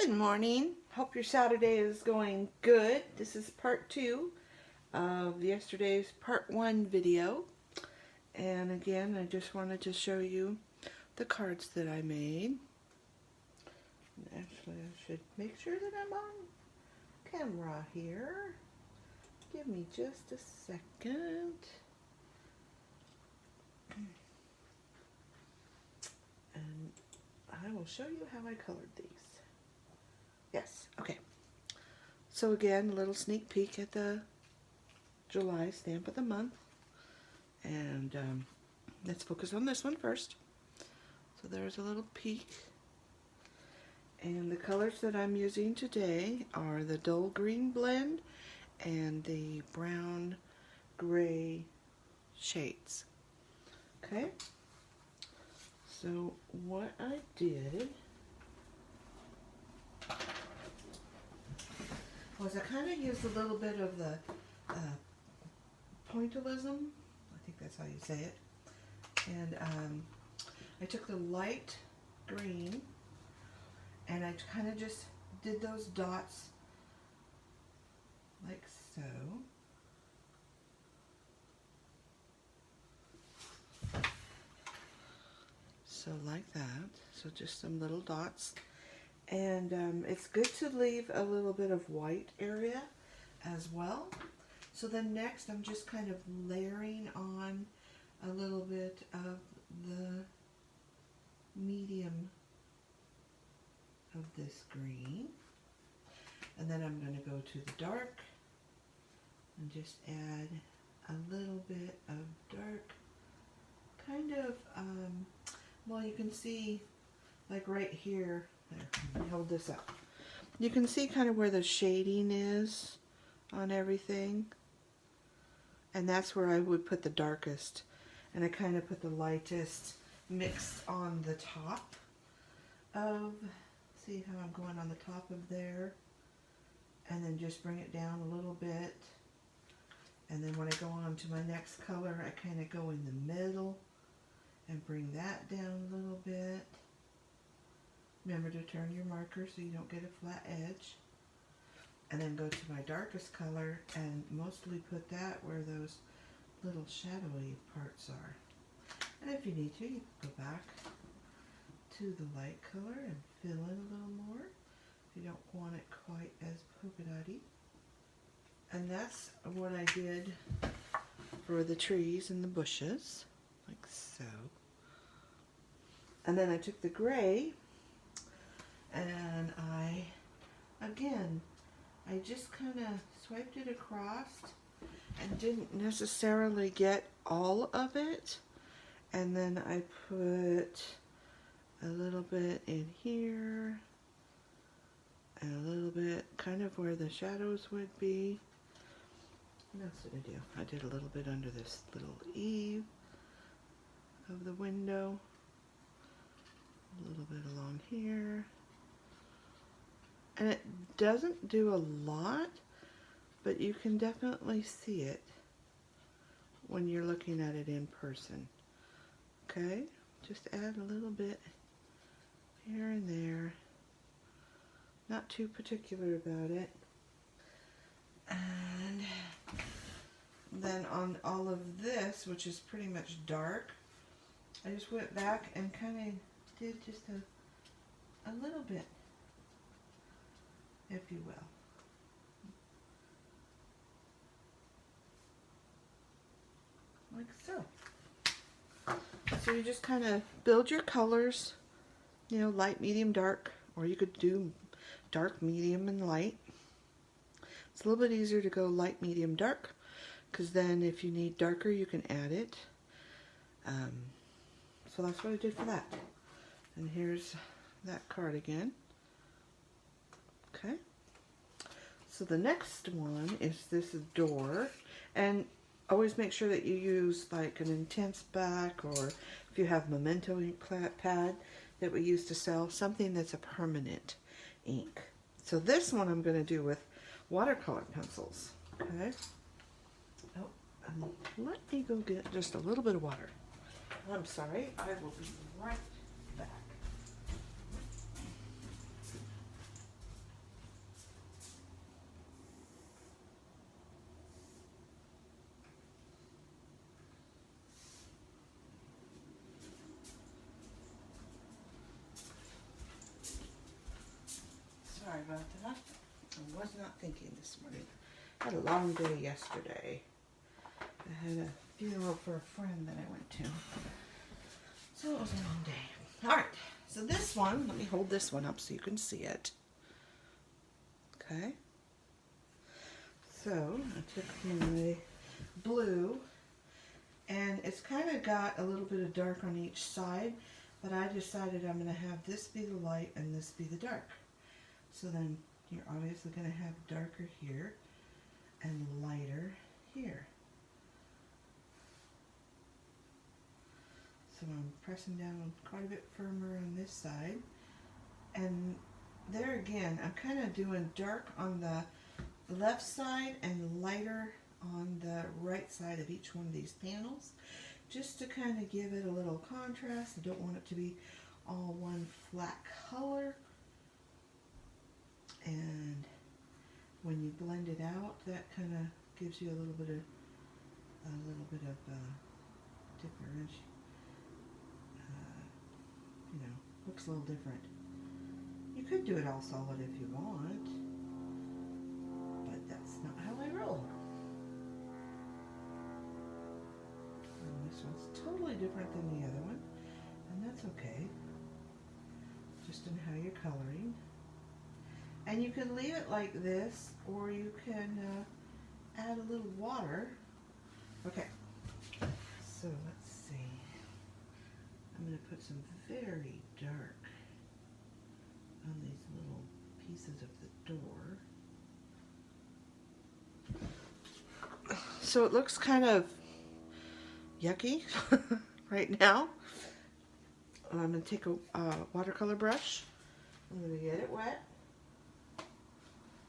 Good morning. Hope your Saturday is going good. This is part 2 of yesterday's part 1 video. And again, I just wanted to show you the cards that I made. Actually, I should make sure that I'm on camera here. Give me just a second. And I will show you how I colored these. Yes, okay. So again, a little sneak peek at the July stamp of the month. And let's focus on this one first. So there's a little peek. And the colors that I'm using today are the dull green blend and the brown gray shades. Okay? So what I did was I kind of used a little bit of the pointillism. I think that's how you say it. And I took the light green and I kind of just did those dots like so. So like that. So just some little dots. And it's good to leave a little bit of white area as well. So then next I'm just kind of layering on a little bit of the medium of this green. And then I'm going to go to the dark and just add a little bit of dark, kind of, well, you can see like right here. There, let me hold this up. You can see kind of where the shading is on everything. And that's where I would put the darkest. And I kind of put the lightest mixed on the top of, see how I'm going on the top of there. And then just bring it down a little bit. And then when I go on to my next color, I kind of go in the middle and bring that down a little bit. Remember to turn your marker so you don't get a flat edge. And then go to my darkest color and mostly put that where those little shadowy parts are. And if you need to, you can go back to the light color and fill in a little more if you don't want it quite as polka dotty. And that's what I did for the trees and the bushes, like so. And then I took the gray and I just kind of swiped it across and didn't necessarily get all of it. And then I put a little bit in here and a little bit kind of where the shadows would be. What else did I do? I did a little bit under this little eave of the window. A little bit along here. And it doesn't do a lot, but you can definitely see it when you're looking at it in person. Okay? Just add a little bit here and there. Not too particular about it. And then on all of this, which is pretty much dark, I just went back and kind of did just a little bit, if you will. Like so. So you just kind of build your colors, you know, light, medium, dark, or you could do dark, medium, and light. It's a little bit easier to go light, medium, dark, because then if you need darker, you can add it. So that's what I did for that. And here's that card again. Okay. So the next one is this door. And always make sure that you use like an intense back, or if you have Memento ink pad that we used to sell, something that's a permanent ink. So this one I'm going to do with watercolor pencils. Okay. Oh, let me go get just a little bit of water. I'm sorry, I will be right back. about that. I was not thinking this morning. I had a long day yesterday. I had a funeral for a friend that I went to. So it was a long day. Alright, so this one, let me hold this one up so you can see it. Okay. So I took my blue, and it's kind of got a little bit of dark on each side, but I decided I'm going to have this be the light and this be the dark. So then you're obviously going to have darker here and lighter here. So I'm pressing down quite a bit firmer on this side. And there again, I'm kind of doing dark on the left side and lighter on the right side of each one of these panels, just to kind of give it a little contrast. I don't want it to be all one flat color. And when you blend it out, that kind of gives you a little bit of differentiation. Looks a little different. You could do it all solid if you want, but that's not how I roll. And this one's totally different than the other one, and that's okay. Just in how you're coloring. And you can leave it like this, or you can add a little water. Okay, so let's see. I'm going to put some very dark on these little pieces of the door. So it looks kind of yucky right now. I'm going to take a watercolor brush. I'm going to get it wet.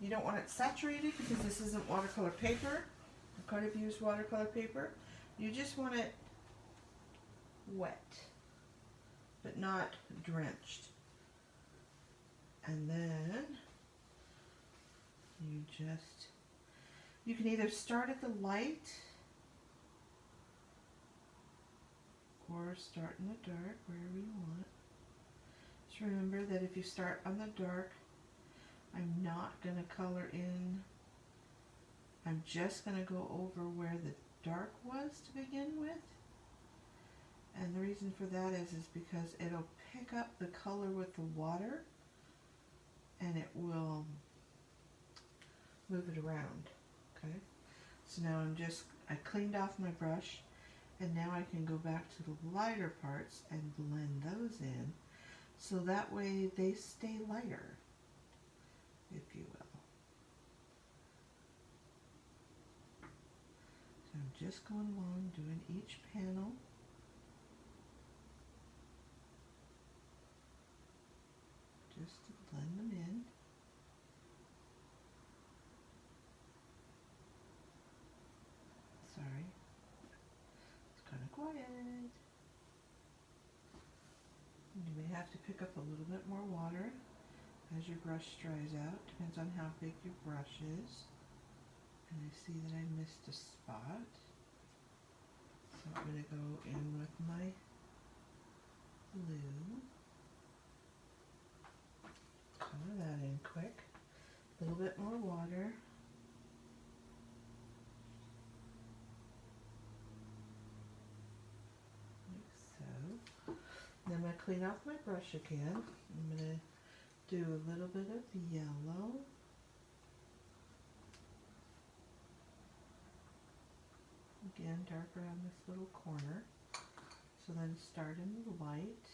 You don't want it saturated because this isn't watercolor paper. I could have used watercolor paper. You just want it wet, but not drenched. And then you can either start at the light or start in the dark, wherever you want. Just remember that if you start on the dark, I'm not going to color in. I'm just going to go over where the dark was to begin with. And the reason for that is because it'll pick up the color with the water and it will move it around. Okay? So now I cleaned off my brush, and now I can go back to the lighter parts and blend those in, so that way they stay lighter, if you will. So I'm just going along doing each panel. Just to blend them in. Sorry, it's kind of quiet. You may have to pick up a little bit more water as your brush dries out. Depends on how big your brush is. And I see that I missed a spot. So I'm going to go in with my blue. Color that in quick. A little bit more water. Like so. Then I'm going to clean off my brush again. I'm going to do a little bit of yellow. Again, darker on this little corner. So then start in the light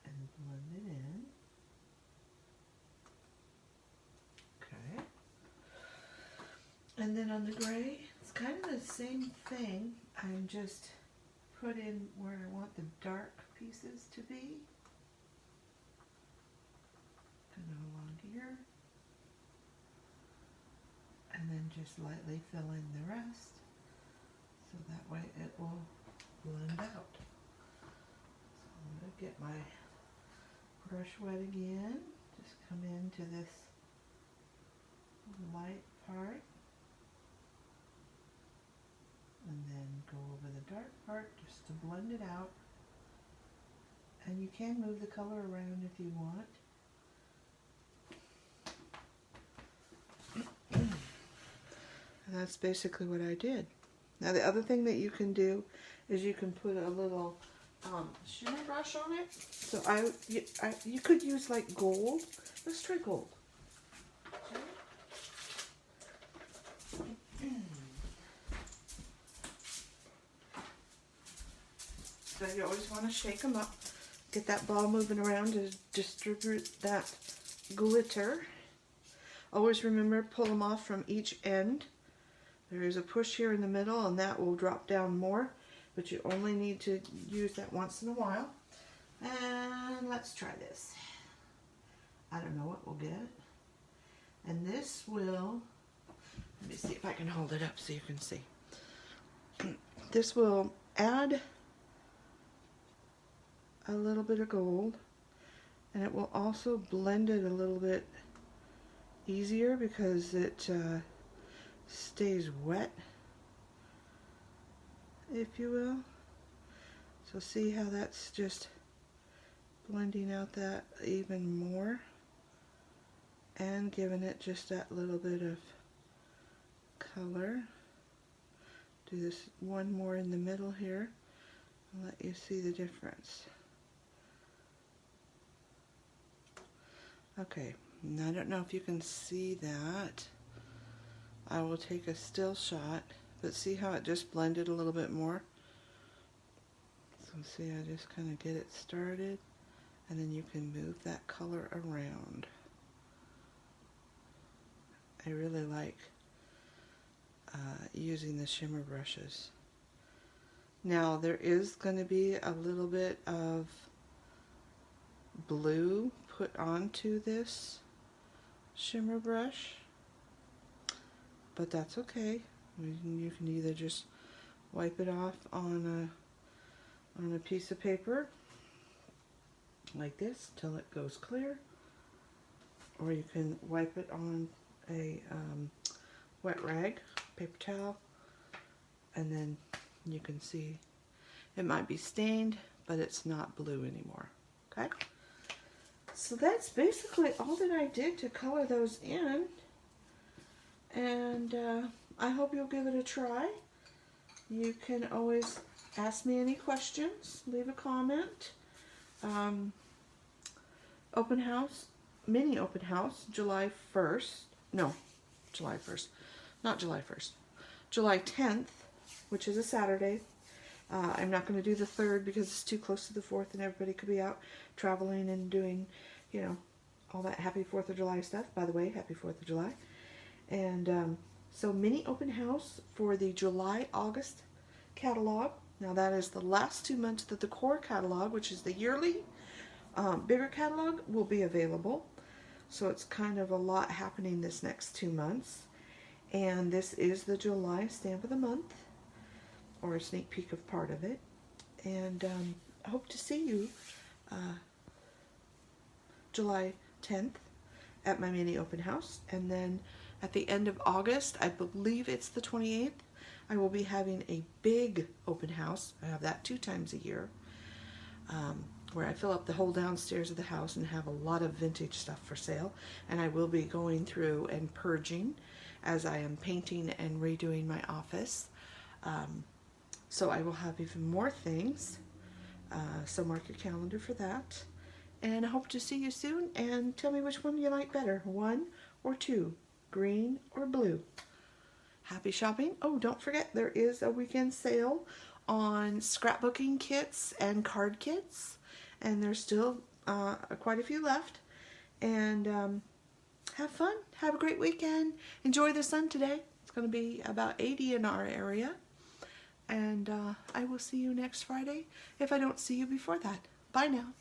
and blend it in. Okay. And then on the gray, it's kind of the same thing. I'm just put in where I want the dark pieces to be. Kind of along here. And then just lightly fill in the rest. So that way it will blend out. So I'm going to get my brush wet again. Just come into this light part. And then go over the dark part just to blend it out. And you can move the color around if you want. And that's basically what I did. Now the other thing that you can do is you can put a little shimmer brush on it. So you could use like gold. Let's try gold. So you always want to shake them up. Get that ball moving around to distribute that glitter. Always remember, pull them off from each end. There is a push here in the middle and that will drop down more, but you only need to use that once in a while. And let's try this. I don't know what we'll get. And this will, let me see if I can hold it up so you can see. This will add a little bit of gold, and it will also blend it a little bit easier because it stays wet, if you will. So see how that's just blending out that even more and giving it just that little bit of color. Do this one more in the middle here and let you see the difference. Okay, and I don't know if you can see that. I will take a still shot, but see how it just blended a little bit more? So see, I just kind of get it started, and then you can move that color around. I really like using the shimmer brushes. Now there is going to be a little bit of blue put onto this shimmer brush, but that's okay. You can either just wipe it off on a piece of paper like this till it goes clear, or you can wipe it on a wet rag, paper towel, and then you can see it might be stained, but it's not blue anymore. Okay, so that's basically all that I did to color those in, and I hope you'll give it a try. You can always ask me any questions, leave a comment. Open house, mini open house, July 1st, no, July 1st, not July 1st, July 10th, which is a Saturday. I'm not going to do the 3rd because it's too close to the 4th and everybody could be out traveling and doing, you know, all that happy 4th of July stuff. By the way, happy 4th of July. And so mini open house for the July-August catalog. Now that is the last 2 months that the core catalog, which is the yearly bigger catalog, will be available. So it's kind of a lot happening this next 2 months. And this is the July stamp of the month, or a sneak peek of part of it. And I hope to see you July 10th at my mini open house. And then at the end of August, I believe it's the 28th, I will be having a big open house. I have that 2 times a year, where I fill up the whole downstairs of the house and have a lot of vintage stuff for sale. And I will be going through and purging as I am painting and redoing my office. So I will have even more things. So mark your calendar for that. And I hope to see you soon. And tell me which one you like better, 1 or 2, green or blue. Happy shopping. Oh, don't forget, there is a weekend sale on scrapbooking kits and card kits. And there's still quite a few left. And have fun. Have a great weekend. Enjoy the sun today. It's going to be about 80 in our area. And I will see you next Friday if I don't see you before that. Bye now.